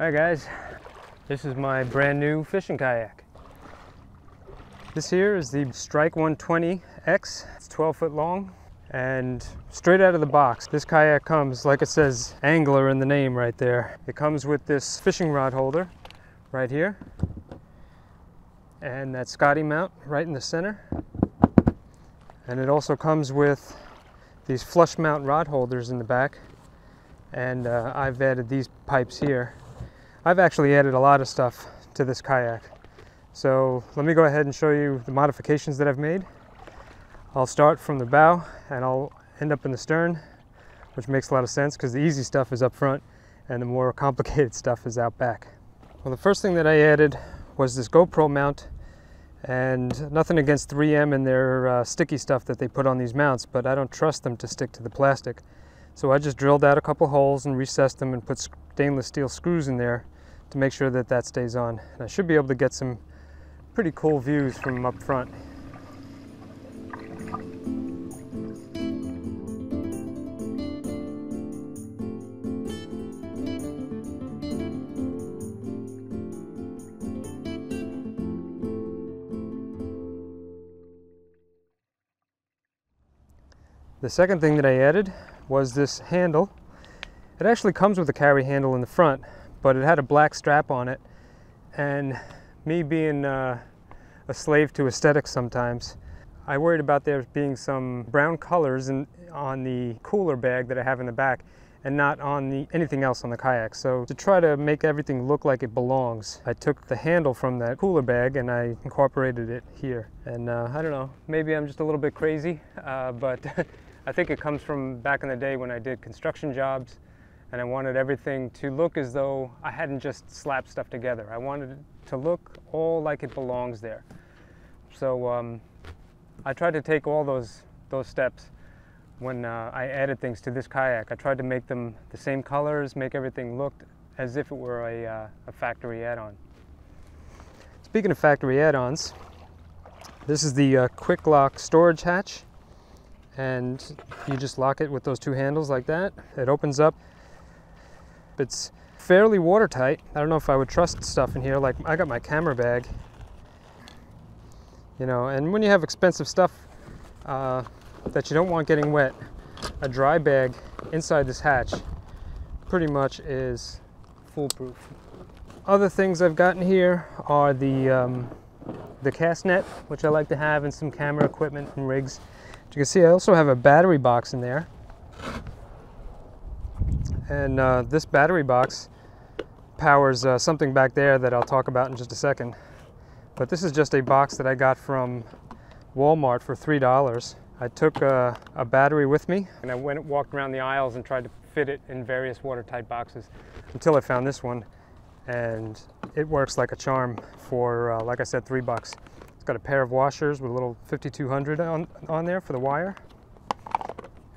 Hi guys, this is my brand new fishing kayak. This here is the Strike 120X. It's 12 foot long and straight out of the box. This kayak comes, like it says, angler in the name right there. It comes with this fishing rod holder right here and that Scotty mount right in the center. And it also comes with these flush mount rod holders in the back. And I've added these pipes here. I've actually added a lot of stuff to this kayak. So let me go ahead and show you the modifications that I've made. I'll start from the bow and I'll end up in the stern, which makes a lot of sense because the easy stuff is up front and the more complicated stuff is out back. Well, the first thing that I added was this GoPro mount, and nothing against 3M and their sticky stuff that they put on these mounts, but I don't trust them to stick to the plastic. So I just drilled out a couple holes and recessed them and put stainless steel screws in there to make sure that that stays on. And I should be able to get some pretty cool views from up front. The second thing that I added was this handle. It actually comes with a carry handle in the front, but it had a black strap on it, and me being a slave to aesthetics sometimes, I worried about there being some brown colors on the cooler bag that I have in the back and not on anything else on the kayak. So to try to make everything look like it belongs, I took the handle from that cooler bag and I incorporated it here. And I don't know, maybe I'm just a little bit crazy, but I think it comes from back in the day when I did construction jobs and I wanted everything to look as though I hadn't just slapped stuff together. I wanted it to look all like it belongs there. So I tried to take all those steps when I added things to this kayak. I tried to make them the same colors, make everything look as if it were a factory add-on. Speaking of factory add-ons, this is the quick lock storage hatch. And you just lock it with those two handles like that. It opens up. It's fairly watertight. I don't know if I would trust stuff in here. Like, I got my camera bag, you know, and when you have expensive stuff that you don't want getting wet, a dry bag inside this hatch pretty much is foolproof. Other things I've gotten here are the cast net, which I like to have in some camera equipment and rigs. You can see I also have a battery box in there, and this battery box powers something back there that I'll talk about in just a second. But this is just a box that I got from Walmart for $3. I took a battery with me and I walked around the aisles and tried to fit it in various watertight boxes until I found this one, and it works like a charm for, like I said, $3. It's got a pair of washers with a little 5200 on there for the wire.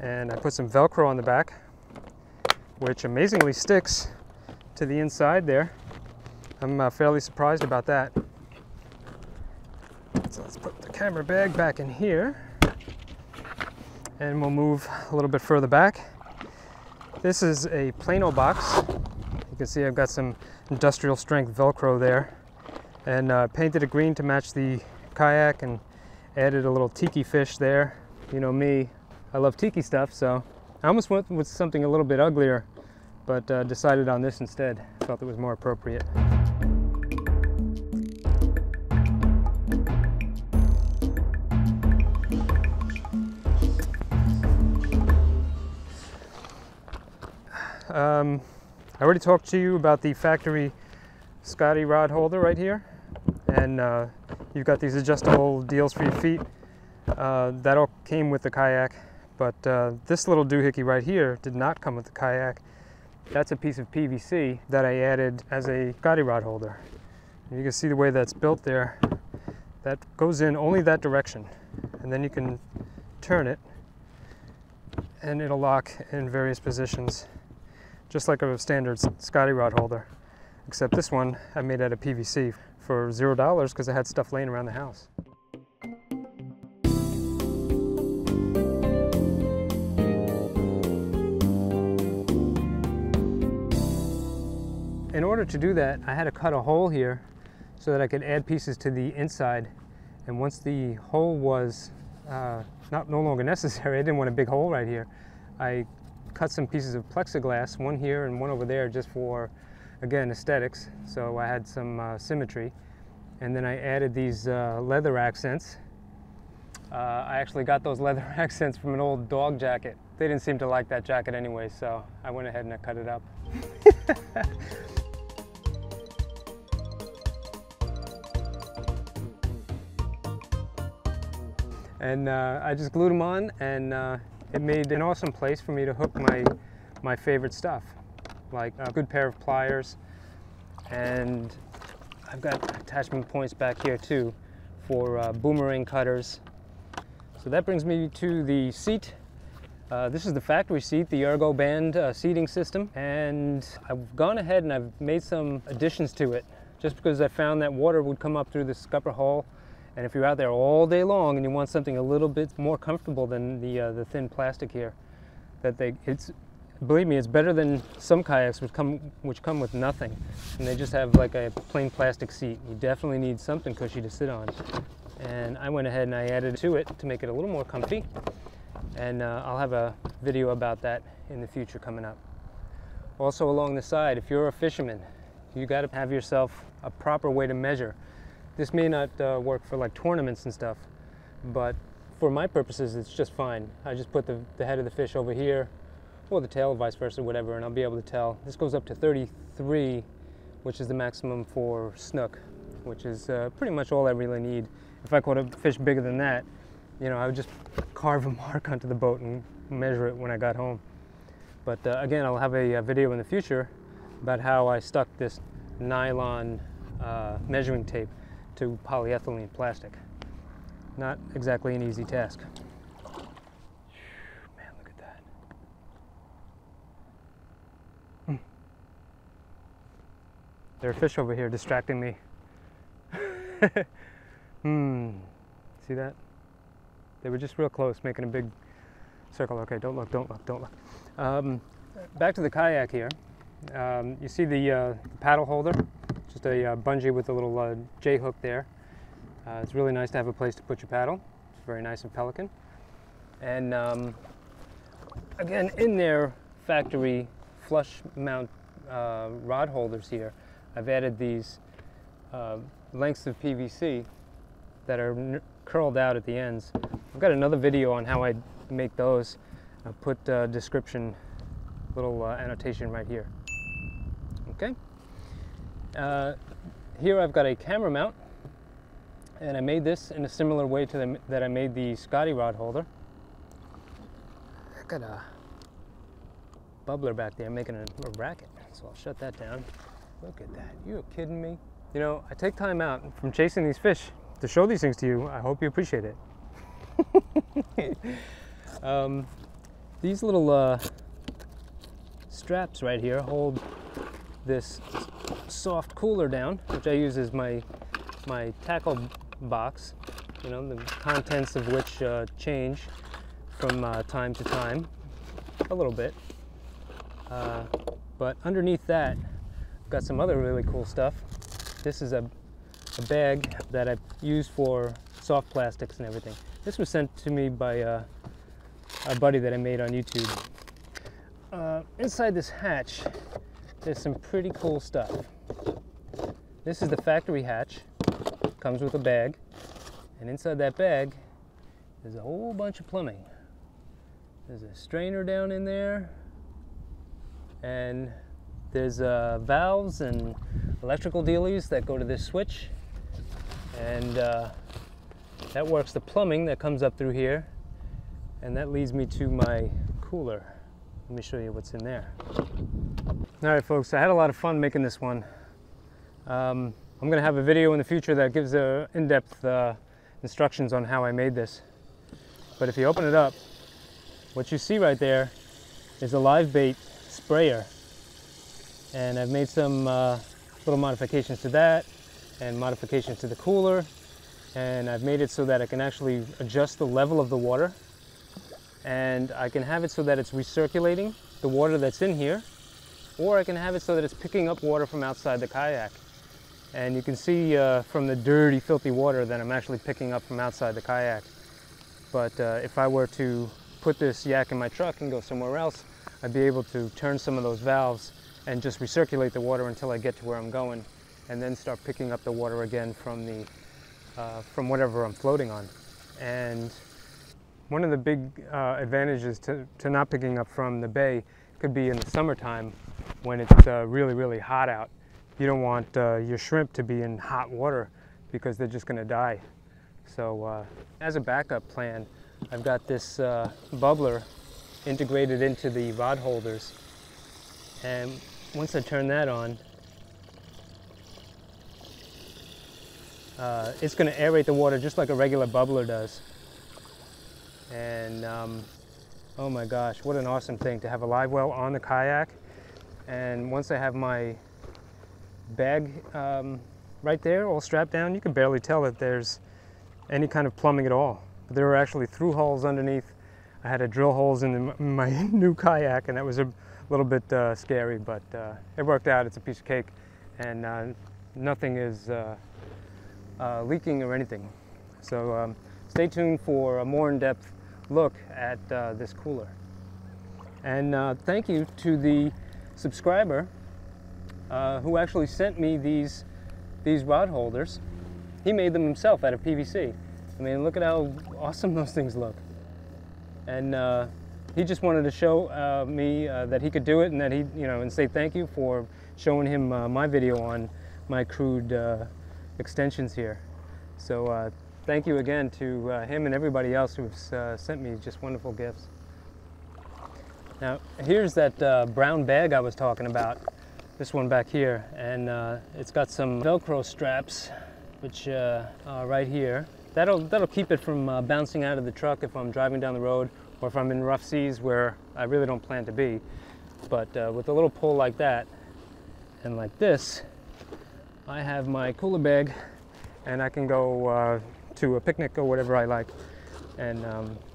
And I put some Velcro on the back, which amazingly sticks to the inside there. I'm fairly surprised about that. So let's put the camera bag back in here. And we'll move a little bit further back. This is a Plano box. You can see I've got some industrial strength Velcro there. And painted it green to match the kayak and added a little tiki fish there. You know me, I love tiki stuff, so I almost went with something a little bit uglier, but decided on this instead. Felt it was more appropriate. I already talked to you about the factory Scotty rod holder right here, and you've got these adjustable deals for your feet. That all came with the kayak, but this little doohickey right here did not come with the kayak. That's a piece of PVC that I added as a Scotty rod holder. And you can see the way that's built there. That goes in only that direction, and then you can turn it and it'll lock in various positions, just like a standard Scotty rod holder, except this one I made out of PVC for $0 because I had stuff laying around the house. In order order to do that, I had to cut a hole here so that I could add pieces to the inside. And once the hole was no longer necessary, I didn't want a big hole right here, I cut some pieces of plexiglass, one here and one over there, just for, again, aesthetics. So I had some symmetry. And then I added these leather accents. I actually got those leather accents from an old dog jacket. They didn't seem to like that jacket anyway, so I went ahead and I cut it up. And I just glued them on, and it made an awesome place for me to hook my favorite stuff, like a good pair of pliers, and I've got attachment points back here too for boomerang cutters. So that brings me to the seat. This is the factory seat, the Ergo Band seating system, and I've gone ahead and I've made some additions to it just because I found that water would come up through the scupper hole. And if you're out there all day long and you want something a little bit more comfortable than the thin plastic here, believe me, it's better than some kayaks which come with nothing, and they just have like a plain plastic seat. You definitely need something cushy to sit on. And I went ahead and I added to it to make it a little more comfy. And I'll have a video about that in the future coming up. Also along the side, if you're a fisherman, you got to have yourself a proper way to measure. This may not work for like tournaments and stuff, but for my purposes, it's just fine. I just put the head of the fish over here, or the tail, vice versa, whatever, and I'll be able to tell. This goes up to 33, which is the maximum for snook, which is pretty much all I really need. If I caught a fish bigger than that, you know, I would just carve a mark onto the boat and measure it when I got home. But again, I'll have a video in the future about how I stuck this nylon measuring tape to polyethylene plastic. Not exactly an easy task. Man, look at that. There are fish over here distracting me. See that? They were just real close, making a big circle. Okay, don't look, don't look, don't look. Back to the kayak here. You see the paddle holder? Just a bungee with a little J-hook there. It's really nice to have a place to put your paddle. It's very nice in Pelican. And again, in their factory flush mount rod holders here, I've added these lengths of PVC that are curled out at the ends. I've got another video on how I make those. I'll put description, little annotation right here. Okay. Here I've got a camera mount, and I made this in a similar way to that I made the Scotty rod holder. I got a bubbler back there making a racket, so I'll shut that down. Look at that, you're kidding me? You know, I take time out from chasing these fish to show these things to you. I hope you appreciate it. These little straps right here hold this soft cooler down, which I use as my tackle box, you know, the contents of which change from time to time a little bit. But underneath that, I've got some other really cool stuff. This is a bag that I use for soft plastics and everything. This was sent to me by a buddy that I made on YouTube. Inside this hatch, there's some pretty cool stuff. This is the factory hatch. Comes with a bag, and inside that bag there's a whole bunch of plumbing. There's a strainer down in there, and there's valves and electrical dealies that go to this switch, and that works the plumbing that comes up through here, and that leads me to my cooler. Let me show you what's in there. All right, folks, I had a lot of fun making this one. I'm going to have a video in the future that gives in-depth instructions on how I made this. But if you open it up, what you see right there is a live bait sprayer. And I've made some little modifications to that and modifications to the cooler. And I've made it so that I can actually adjust the level of the water. And I can have it so that it's recirculating the water that's in here. or I can have it so that it's picking up water from outside the kayak. And you can see from the dirty, filthy water that I'm actually picking up from outside the kayak. But if I were to put this yak in my truck and go somewhere else, I'd be able to turn some of those valves and just recirculate the water until I get to where I'm going, and then start picking up the water again from the from whatever I'm floating on. And one of the big advantages to not picking up from the bay could be in the summertime when it's really, really hot out. You don't want your shrimp to be in hot water because they're just going to die. So as a backup plan, I've got this bubbler integrated into the rod holders, and once I turn that on, it's going to aerate the water just like a regular bubbler does. And oh my gosh, what an awesome thing to have a live well on the kayak. And once I have my bag right there all strapped down, you can barely tell that there's any kind of plumbing at all. But there were actually through holes underneath. I had to drill holes in my new kayak, and that was a little bit scary, but it worked out. It's a piece of cake, and nothing is leaking or anything. So stay tuned for a more in-depth look at this cooler. And thank you to the subscriber who actually sent me these rod holders. He made them himself out of PVC. I mean, look at how awesome those things look. And he just wanted to show me that he could do it, and that and say thank you for showing him my video on my crude extensions here. So thank you again to him and everybody else who's sent me just wonderful gifts. Now, here's that brown bag I was talking about, this one back here, and it's got some Velcro straps, which are right here. That'll keep it from bouncing out of the truck if I'm driving down the road, or if I'm in rough seas where I really don't plan to be. But with a little pull like that, and like this, I have my cooler bag, and I can go to a picnic or whatever I like. And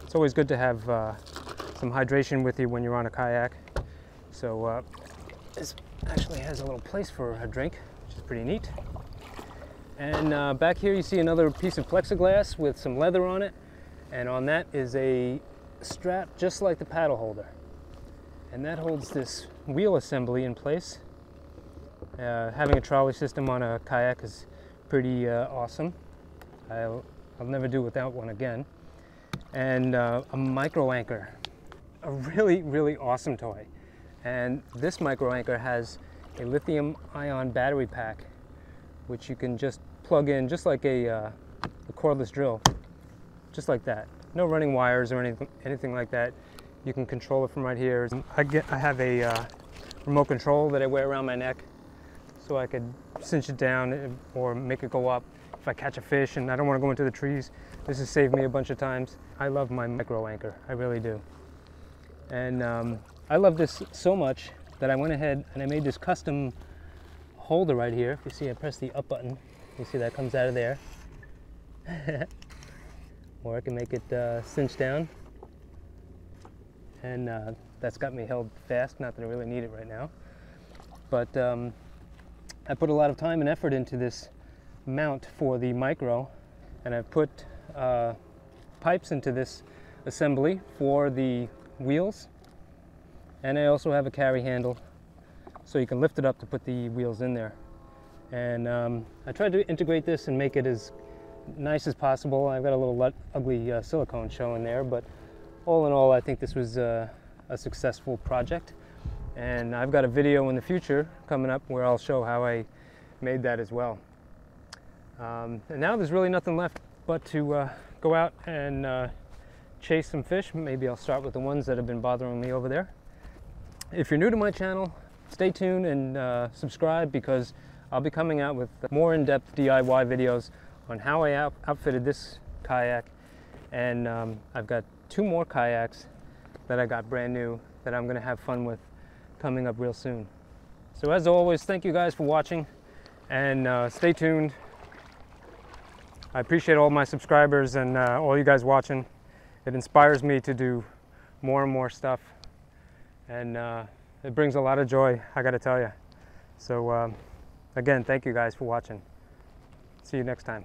it's always good to have some hydration with you when you're on a kayak. So this actually has a little place for a drink, which is pretty neat. And back here you see another piece of plexiglass with some leather on it, and on that is a strap just like the paddle holder, and that holds this wheel assembly in place. Having a trolley system on a kayak is pretty awesome. I'll never do without one again. And a micro anchor, a really, really awesome toy. And this micro anchor has a lithium ion battery pack, which you can just plug in just like a cordless drill, just like that. No running wires or anything like that. You can control it from right here. I have a remote control that I wear around my neck, so I could cinch it down or make it go up if I catch a fish and I don't want to go into the trees. This has saved me a bunch of times. I love my micro anchor, I really do. And I love this so much that I went ahead and I made this custom holder right here. If you see, I press the up button. You see that comes out of there. Or I can make it cinch down. And that's got me held fast, not that I really need it right now. But I put a lot of time and effort into this mount for the micro, and I've put pipes into this assembly for the wheels, and I also have a carry handle so you can lift it up to put the wheels in there. And I tried to integrate this and make it as nice as possible. I've got a little ugly silicone showing there, but all in all I think this was a successful project. And I've got a video in the future coming up where I'll show how I made that as well. And now there's really nothing left but to go out and chase some fish. Maybe I'll start with the ones that have been bothering me over there. If you're new to my channel, stay tuned and subscribe, because I'll be coming out with more in-depth DIY videos on how I outfitted this kayak. And I've got 2 more kayaks that I got brand new that I'm going to have fun with coming up real soon. So as always, thank you guys for watching, and stay tuned. I appreciate all my subscribers and all you guys watching. It inspires me to do more and more stuff, and It brings a lot of joy, I gotta tell you. So again, thank you guys for watching. See you next time.